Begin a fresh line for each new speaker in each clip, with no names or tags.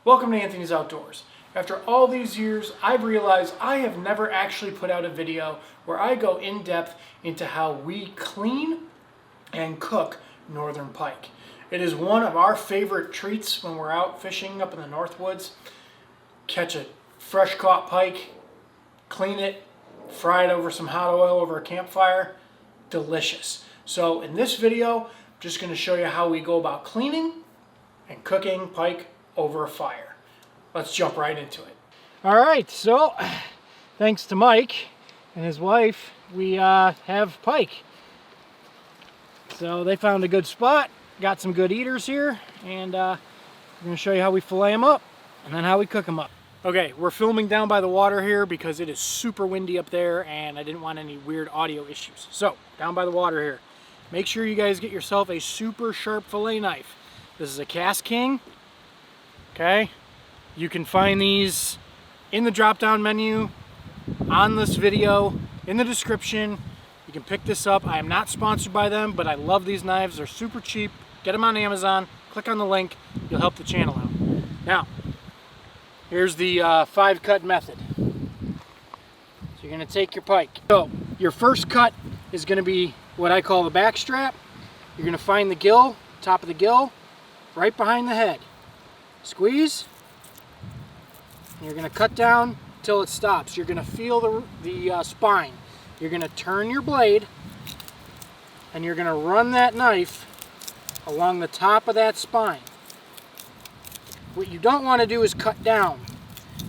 Welcome to Anthony's Outdoors. After all these years, I've realized I have never actually put out a video where I go in depth into how we clean and cook northern pike. It is one of our favorite treats when we're out fishing up in the North Woods. Catch a fresh caught pike, clean it, fry it over some hot oil over a campfire. Delicious. So in this video, I'm just going to show you how we go about cleaning and cooking pike over a fire. Let's jump right into it. All right, so thanks to Mike and his wife, we have pike. So they found a good spot, got some good eaters here, and we're going to show you how we fillet them up and then how we cook them up. Okay, we're filming down by the water here because it is super windy up there and I didn't want any weird audio issues. So, down by the water here. Make sure you guys get yourself a super sharp fillet knife. This is a Cast King. Okay, you can find these in the drop down menu, on this video, in the description. You can pick this up. I am not sponsored by them, but I love these knives. They're super cheap. Get them on Amazon. Click on the link. You'll help the channel out. Now, here's the 5-cut method. So you're going to take your pike. So your first cut is going to be what I call the back strap. You're going to find the gill, top of the gill, right behind the head. Squeeze. And you're going to cut down till it stops. You're going to feel the spine. You're going to turn your blade and you're going to run that knife along the top of that spine. What you don't want to do is cut down.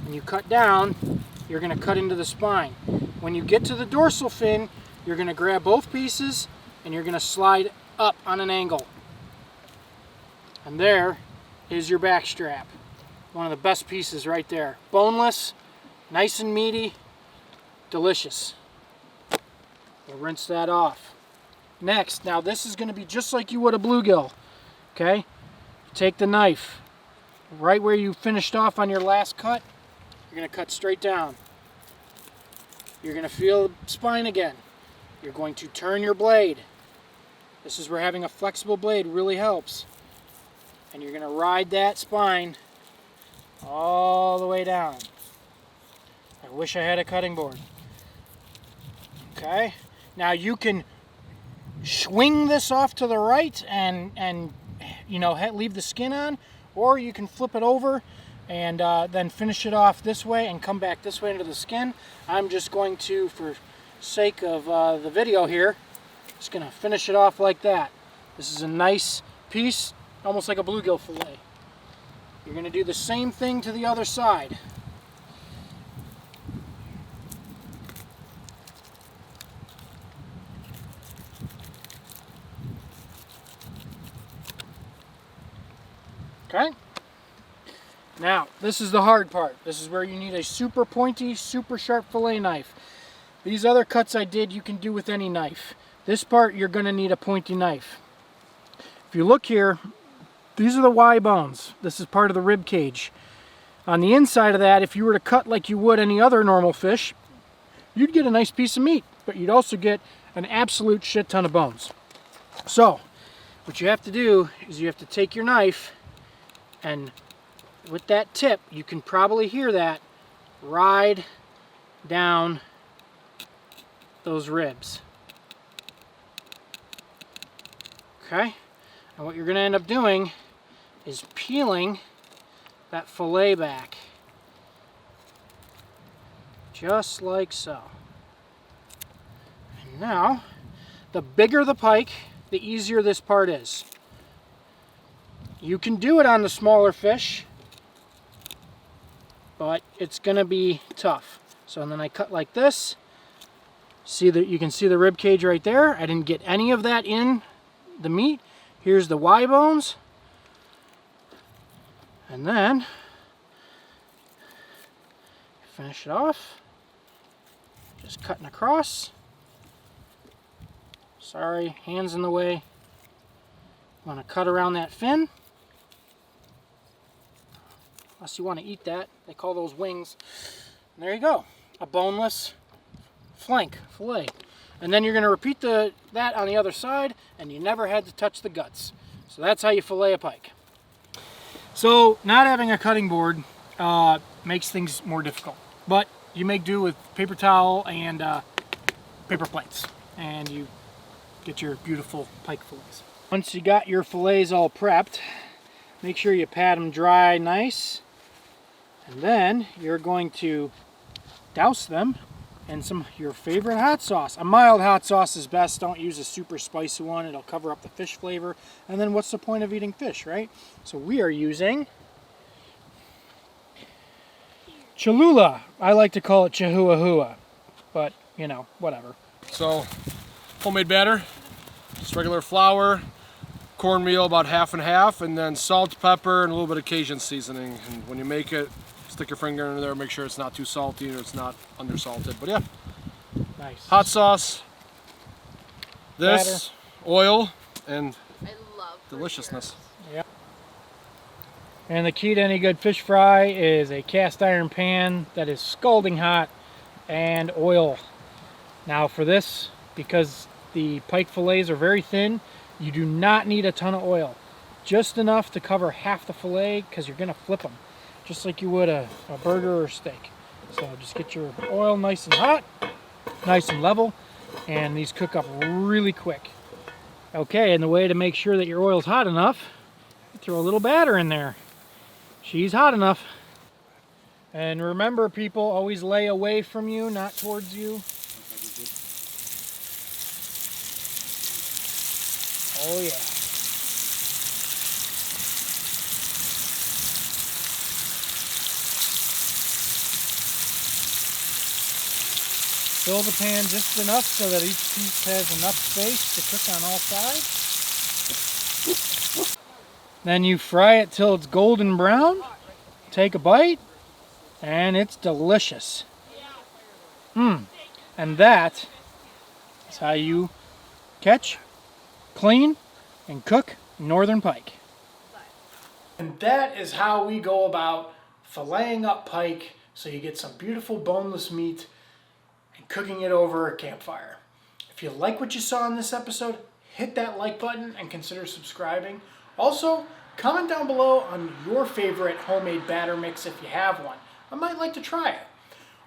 When you cut down, you're going to cut into the spine. When you get to the dorsal fin, you're going to grab both pieces and you're going to slide up on an angle. And there is your back strap. One of the best pieces right there. Boneless, nice and meaty, delicious. We'll rinse that off. Next, now this is going to be just like you would a bluegill. Okay? Take the knife. Right where you finished off on your last cut, you're going to cut straight down. You're going to feel the spine again. You're going to turn your blade. This is where having a flexible blade really helps. And you're going to ride that spine all the way down. I wish I had a cutting board. Okay? Now you can swing this off to the right and you know, leave the skin on, or you can flip it over and then finish it off this way and come back this way into the skin. I'm just going to, for sake of the video here, just going to finish it off like that. This is a nice piece, almost like a bluegill fillet. You're going to do the same thing to the other side. Okay? Now, this is the hard part. This is where you need a super pointy, super sharp fillet knife. These other cuts I did, you can do with any knife. This part, you're going to need a pointy knife. If you look here, these are the Y bones. This is part of the rib cage. On the inside of that, if you were to cut like you would any other normal fish, you'd get a nice piece of meat, but you'd also get an absolute shit ton of bones. So, what you have to do is you have to take your knife and with that tip, you can probably hear that, ride down those ribs. Okay? And what you're going to end up doing is peeling that fillet back. Just like so. And now, the bigger the pike, the easier this part is. You can do it on the smaller fish, but it's going to be tough. So then I cut like this. See that you can see the rib cage right there. I didn't get any of that in the meat. Here's the Y bones. And then finish it off. Just cutting across. Sorry, hands in the way. Want to cut around that fin. Unless you want to eat that. They call those wings. And there you go. A boneless flank fillet. And then you're going to repeat that on the other side, and you never had to touch the guts. So that's how you fillet a pike. So not having a cutting board makes things more difficult, but you make do with paper towel and paper plates, and you get your beautiful pike fillets. Once you got your fillets all prepped, make sure you pat them dry nice, and then you're going to douse them in some of your favorite hot sauce. A mild hot sauce is best. Don't use a super spicy one. It'll cover up the fish flavor. And then what's the point of eating fish, right? So we are using Cholula. I like to call it Chihuahua, but you know, whatever.
So, homemade batter, just regular flour, cornmeal about half and half, and then salt, pepper, and a little bit of Cajun seasoning. And when you make it, stick your finger in there, make sure it's not too salty or it's not undersalted. But yeah,
Nice.
hot sauce, this,
Batter.
oil, and
I love
deliciousness.
Yeah. And the key to any good fish fry is a cast iron pan that is scalding hot and oil. Now for this, because the pike fillets are very thin, you do not need a ton of oil. Just enough to cover half the fillet, because you're going to flip them, just like you would a burger or steak. So just get your oil nice and hot, nice and level, and these cook up really quick. Okay, and the way to make sure that your oil's hot enough, throw a little batter in there. She's hot enough. And remember, people, always lay away from you, not towards you. Oh yeah. Fill the pan just enough so that each piece has enough space to cook on all sides. Then you fry it till it's golden brown. Take a bite, and it's delicious. And that is how you catch, clean, and cook northern pike. And that is how we go about filleting up pike so you get some beautiful boneless meat and cooking it over a campfire. If you like what you saw in this episode, hit that like button and consider subscribing. Also, comment down below on your favorite homemade batter mix if you have one. I might like to try it.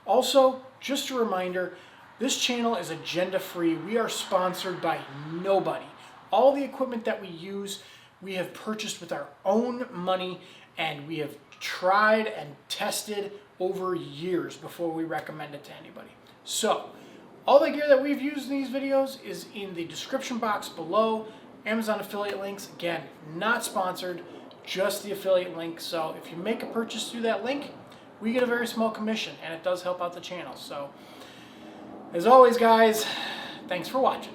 Also, just a reminder, this channel is agenda-free. We are sponsored by nobody. All the equipment that we use, we have purchased with our own money, and we have tried and tested over years before we recommend it to anybody. So, all the gear that we've used in these videos is in the description box below. Amazon affiliate links, again, not sponsored, just the affiliate link. So if you make a purchase through that link, we get a very small commission, and it does help out the channel. So, as always, guys, thanks for watching.